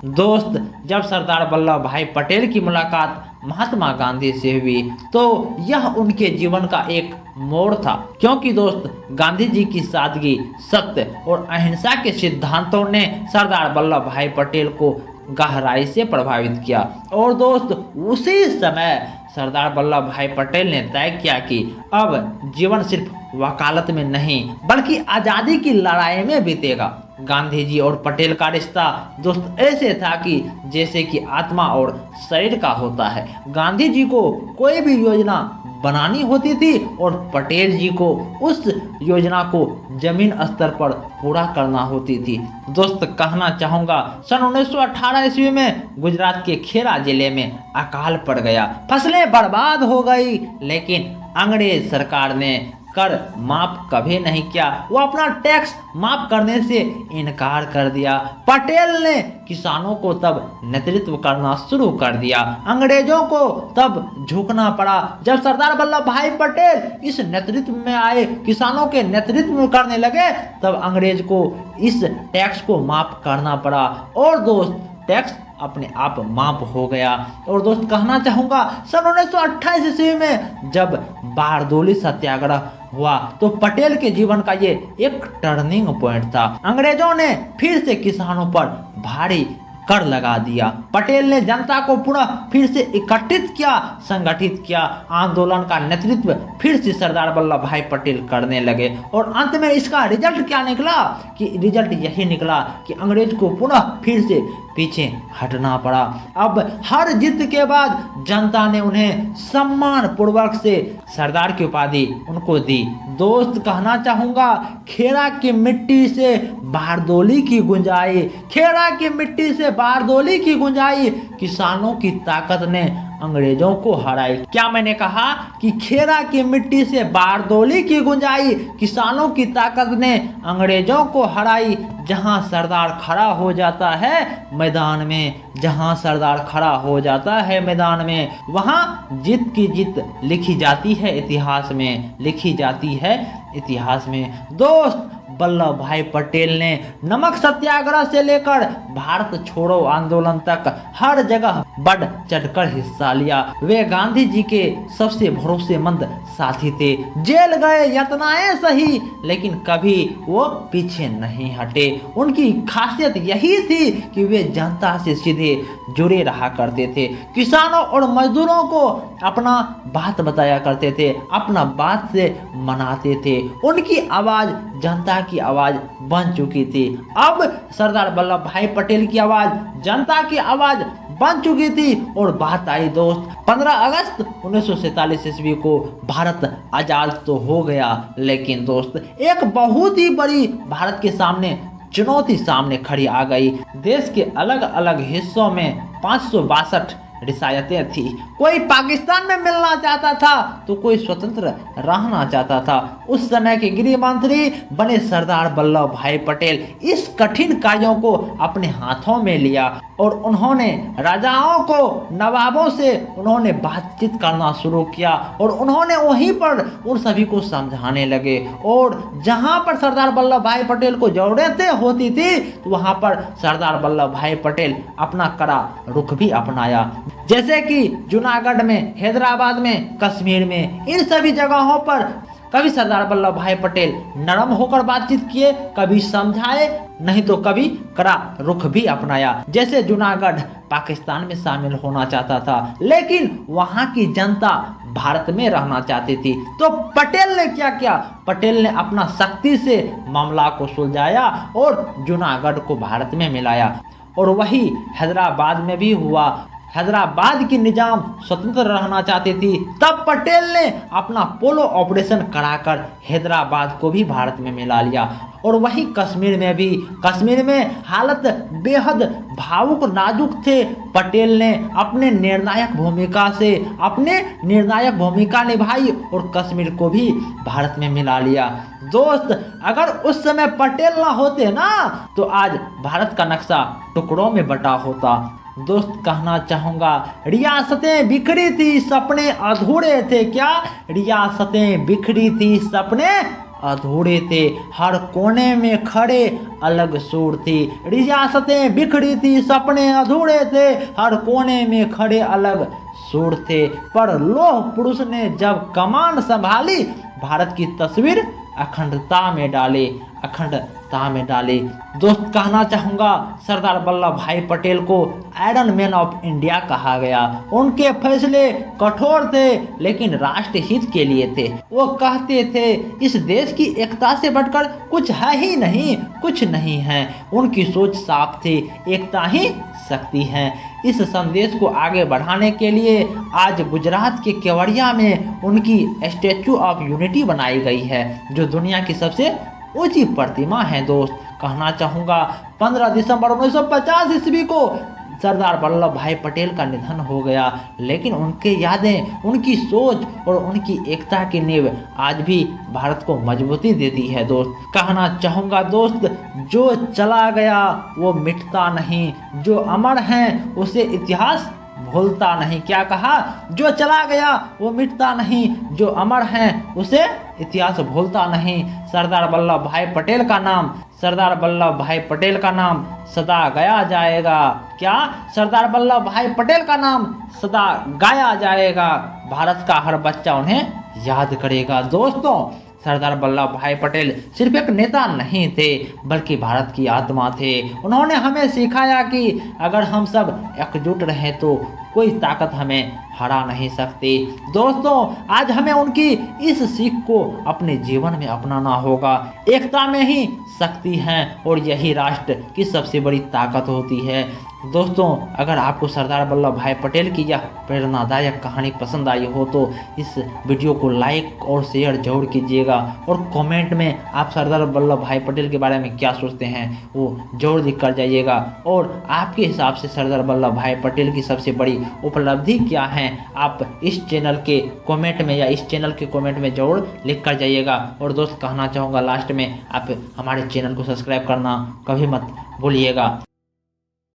दोस्त, जब सरदार वल्लभ भाई पटेल की मुलाकात महात्मा गांधी से हुई तो यह उनके जीवन का एक मोड़ था, क्योंकि दोस्त गांधी जी की सादगी, सत्य और अहिंसा के सिद्धांतों ने सरदार वल्लभ भाई पटेल को गहराई से प्रभावित किया। और दोस्त उसी समय सरदार वल्लभ भाई पटेल ने तय किया कि अब जीवन सिर्फ वकालत में नहीं बल्कि आज़ादी की लड़ाई में बीतेगा। गांधी जी और पटेल का रिश्ता दोस्त ऐसे था कि जैसे कि आत्मा और शरीर का होता है। गांधी जी को कोई भी योजना बनानी होती थी और पटेल जी को उस योजना को जमीन स्तर पर पूरा करना होती थी। दोस्त, कहना चाहूँगा सन 1918 ईस्वी में गुजरात के खेड़ा जिले में अकाल पड़ गया, फसलें बर्बाद हो गई, लेकिन अंग्रेज सरकार ने कर माफ कभी नहीं किया। वो अपना टैक्स माफ करने से इनकार कर दिया। पटेल ने किसानों को तब नेतृत्व करना शुरू कर दिया। अंग्रेजों को तब झुकना पड़ा। जब सरदार वल्लभ भाई पटेल इस नेतृत्व में आए, किसानों के नेतृत्व करने लगे, तब अंग्रेज को इस टैक्स को माफ करना पड़ा और दोस्त टैक्स अपने आप माफ हो गया। और दोस्त, कहना चाहूँगा सन 1928 ईस्वी में जब बारदोली सत्याग्रह हुआ तो पटेल के जीवन का ये एक टर्निंग पॉइंट था। अंग्रेजों ने फिर से किसानों पर भारी कर लगा दिया। पटेल ने जनता को पुनः फिर से इकट्ठित किया, संगठित किया। आंदोलन का नेतृत्व फिर से सरदार वल्लभ भाई पटेल करने लगे और अंत में इसका रिजल्ट क्या निकला कि रिजल्ट यही निकला कि अंग्रेज को पुनः फिर से पीछे हटना पड़ा। अब हर जीत के बाद जनता ने उन्हें सम्मान पूर्वक से सरदार की उपाधि उनको दी। दोस्त, कहना चाहूँगा खेड़ा की मिट्टी से बारदोली की गुंजाई, खेड़ा की मिट्टी से बारदोली की गुंजाई, किसानों की ताकत ने अंग्रेजों को हराई। क्या मैंने कहा कि खेड़ा की मिट्टी से बारदोली की गुंजाई, किसानों की ताकत ने अंग्रेजों को हराई। जहां सरदार खड़ा हो जाता है मैदान में, जहां सरदार खड़ा हो जाता है मैदान में, वहां जीत की जीत लिखी जाती है इतिहास में, लिखी जाती है इतिहास में। दोस्त, वल्लभ भाई पटेल ने नमक सत्याग्रह से लेकर भारत छोड़ो आंदोलन तक हर जगह बढ़ चढ़कर हिस्सा लिया। वे गांधी जी के सबसे भरोसेमंद साथी थे। जेल गए, यातनाएं सही, लेकिन कभी वो पीछे नहीं हटे। उनकी खासियत यही थी कि वे जनता से सीधे जुड़े रहा करते थे। किसानों और मजदूरों को अपना बात बताया करते थे, अपना बात से मनाते थे। उनकी आवाज जनता की आवाज बन चुकी थी। अब सरदार वल्लभ भाई पटेल की आवाज जनता की आवाज बन चुकी थी। और बात आई दोस्त 15 अगस्त 1947 ईस्वी को भारत आजाद तो हो गया, लेकिन दोस्त एक बहुत ही बड़ी भारत के सामने चुनौती सामने खड़ी आ गई। देश के अलग अलग हिस्सों में 562 रियासतें थी। कोई पाकिस्तान में मिलना चाहता था तो कोई स्वतंत्र रहना चाहता था। उस समय के गृह मंत्री बने सरदार वल्लभ भाई पटेल इस कठिन कार्यों को अपने हाथों में लिया और उन्होंने राजाओं को, नवाबों से उन्होंने बातचीत करना शुरू किया और उन्होंने वहीं पर उन सभी को समझाने लगे। और जहां पर सरदार वल्लभ भाई पटेल को जरूरतें होती थी तो वहां पर सरदार वल्लभ भाई पटेल अपना कड़ा रुख भी अपनाया। जैसे कि जूनागढ़ में, हैदराबाद में, कश्मीर में, इन सभी जगहों पर कभी सरदार वल्लभ भाई पटेल नरम होकर बातचीत किए, कभी समझाए, नहीं तो कभी कड़ा रुख भी अपनाया। जैसे जूनागढ़ पाकिस्तान में शामिल होना चाहता था, लेकिन वहां की जनता भारत में रहना चाहती थी। तो पटेल ने क्या किया? पटेल ने अपना शक्ति से मामला को सुलझाया और जूनागढ़ को भारत में मिलाया। और वही हैदराबाद में भी हुआ। हैदराबाद की निजाम स्वतंत्र रहना चाहती थी, तब पटेल ने अपना पोलो ऑपरेशन कराकर हैदराबाद को भी भारत में मिला लिया। और वही कश्मीर में भी, कश्मीर में हालत बेहद भावुक नाजुक थे। पटेल ने अपने निर्णायक भूमिका निभाई और कश्मीर को भी भारत में मिला लिया। दोस्त, अगर उस समय पटेल ना होते ना तो आज भारत का नक्शा टुकड़ों में बटा होता। दोस्त, कहना चाहूँगा रियासतें बिखरी थी, सपने अधूरे थे। क्या? रियासतें बिखरी थी, सपने अधूरे थे, हर कोने में खड़े अलग सुर थी। रियासतें बिखरी थी, सपने अधूरे थे, हर कोने में खड़े अलग सुर थे। पर लौह पुरुष ने जब कमान संभाली, भारत की तस्वीर अखंडता में डाली, अखंडता में डाली। दोस्त कहना चाहूँगा, सरदार वल्लभ भाई पटेल को आयरन मैन ऑफ इंडिया कहा गया। उनके फैसले कठोर थे लेकिन राष्ट्र हित के लिए थे। वो कहते थे इस देश की एकता से बढ़कर कुछ है ही नहीं, कुछ नहीं है। उनकी सोच साफ थी, एकता ही शक्ति है। इस संदेश को आगे बढ़ाने के लिए आज गुजरात के केवड़िया में उनकी स्टैचू ऑफ यूनिटी बनाई गई है, जो दुनिया की सबसे ऊंची प्रतिमा है। दोस्त कहना चाहूँगा, 15 दिसंबर 1950 ईस्वी को सरदार वल्लभ भाई पटेल का निधन हो गया, लेकिन उनके यादें, उनकी सोच और उनकी एकता की नींव आज भी भारत को मजबूती देती है। दोस्त कहना चाहूँगा दोस्त, जो चला गया वो मिटता नहीं, जो अमर है उसे इतिहास भूलता नहीं। क्या कहा? जो चला गया वो मिटता नहीं, जो अमर है उसे इतिहास भूलता नहीं। सरदार वल्लभ भाई पटेल का नाम, सरदार वल्लभ भाई पटेल का नाम सदा गाया जाएगा। क्या? सरदार वल्लभ भाई पटेल का नाम सदा गाया जाएगा। भारत का हर बच्चा उन्हें याद करेगा। दोस्तों, सरदार वल्लभ भाई पटेल सिर्फ एक नेता नहीं थे, बल्कि भारत की आत्मा थे। उन्होंने हमें सिखाया कि अगर हम सब एकजुट रहें तो कोई ताकत हमें हरा नहीं सकती। दोस्तों, आज हमें उनकी इस सीख को अपने जीवन में अपनाना होगा। एकता में ही शक्ति है और यही राष्ट्र की सबसे बड़ी ताकत होती है। दोस्तों, अगर आपको सरदार वल्लभ भाई पटेल की यह प्रेरणादायक कहानी पसंद आई हो तो इस वीडियो को लाइक और शेयर जरूर कीजिएगा, और कमेंट में आप सरदार वल्लभ भाई पटेल के बारे में क्या सोचते हैं वो जरूर लिख कर जाइएगा। और आपके हिसाब से सरदार वल्लभ भाई पटेल की सबसे बड़ी उपलब्धि क्या है, आप इस चैनल के कमेंट में या इस चैनल के कमेंट में जरूर लिख कर जाइएगा। और दोस्त कहना चाहूँगा लास्ट में, आप हमारे चैनल को सब्सक्राइब करना कभी मत भूलिएगा।